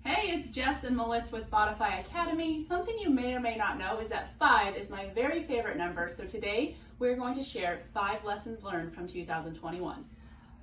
Hey, it's Jess and Melissa with Bodify Academy. Something you may or may not know is that 5 is my very favorite number, so today we're going to share 5 lessons learned from 2021.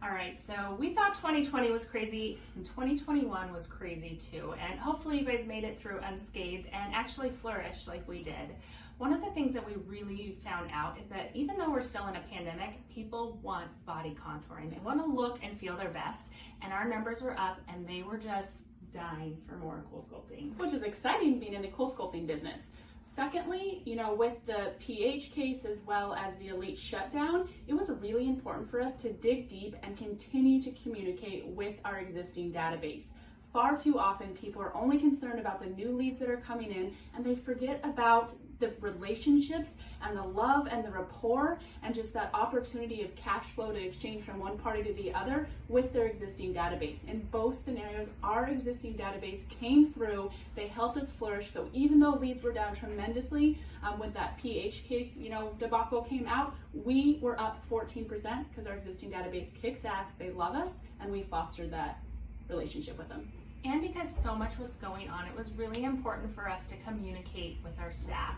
All right, so we thought 2020 was crazy, and 2021 was crazy too, and hopefully you guys made it through unscathed and actually flourished like we did. One of the things that we really found out is that even though we're still in a pandemic, people want body contouring. They want to look and feel their best, and our numbers were up, and they were just dying for more cool sculpting. Which is exciting being in the cool sculpting business. Secondly, with the pH case as well as the Elite shutdown, it was really important for us to dig deep and continue to communicate with our existing database. Far too often, people are only concerned about the new leads that are coming in, and they forget about the relationships and the love and the rapport and just that opportunity of cash flow to exchange from one party to the other with their existing database. In both scenarios, our existing database came through. They helped us flourish. So even though leads were down tremendously when that pH case, debacle came out, we were up 14% because our existing database kicks ass. They love us, and we fostered that relationship with them. And because so much was going on, it was really important for us to communicate with our staff.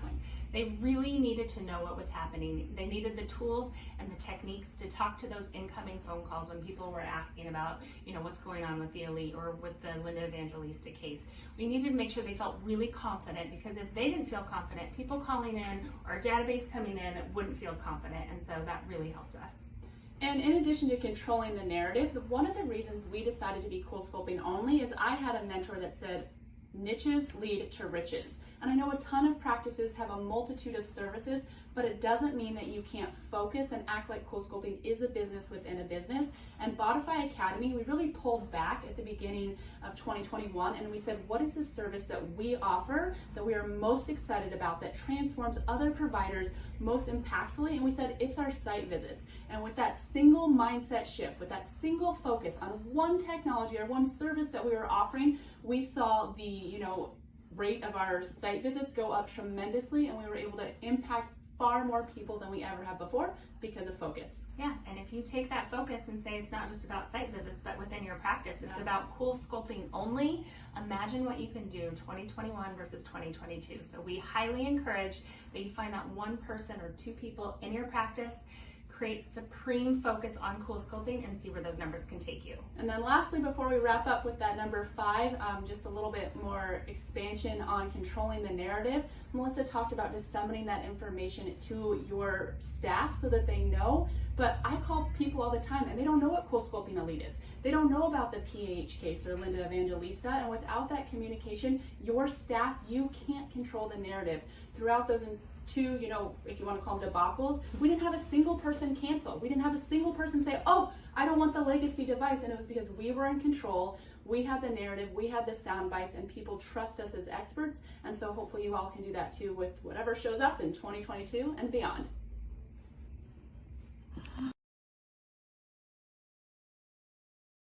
They really needed to know what was happening. They needed the tools and the techniques to talk to those incoming phone calls when people were asking about, what's going on with the Elite or with the Linda Evangelista case. We needed to make sure they felt really confident, because if they didn't feel confident, people calling in or database coming in wouldn't feel confident. And so that really helped us. And in addition to controlling the narrative, one of the reasons we decided to be cool sculpting only is I had a mentor that said, niches lead to riches. And I know a ton of practices have a multitude of services, but it doesn't mean that you can't focus and act like cool sculpting is a business within a business. And Bodify Academy, we really pulled back at the beginning of 2021 and we said, what is the service that we offer that we are most excited about, that transforms other providers most impactfully? And we said, it's our site visits. And with that single mindset shift, with that single focus on one technology or one service that we were offering, we saw the rate of our site visits go up tremendously, and we were able to impact far more people than we ever have before because of focus. Yeah, and if you take that focus and say it's not just about site visits, but within your practice, it's about cool sculpting only, imagine what you can do 2021 versus 2022. So we highly encourage that you find that one person or 2 people in your practice, create supreme focus on cool sculpting, and see where those numbers can take you. And then lastly, before we wrap up with that number 5, just a little bit more expansion on controlling the narrative. Melissa talked about disseminating that information to your staff so that they know, but I call people all the time and they don't know what cool sculpting Elite is. They don't know about the pH case or Linda Evangelista, and without that communication, your staff, you can't control the narrative. Throughout those 2, if you want to call them debacles, we didn't have a single person cancel. We didn't have a single person say, oh, I don't want the legacy device. And it was because we were in control. We had the narrative, we had the sound bites, and people trust us as experts. And so hopefully you all can do that too with whatever shows up in 2022 and beyond.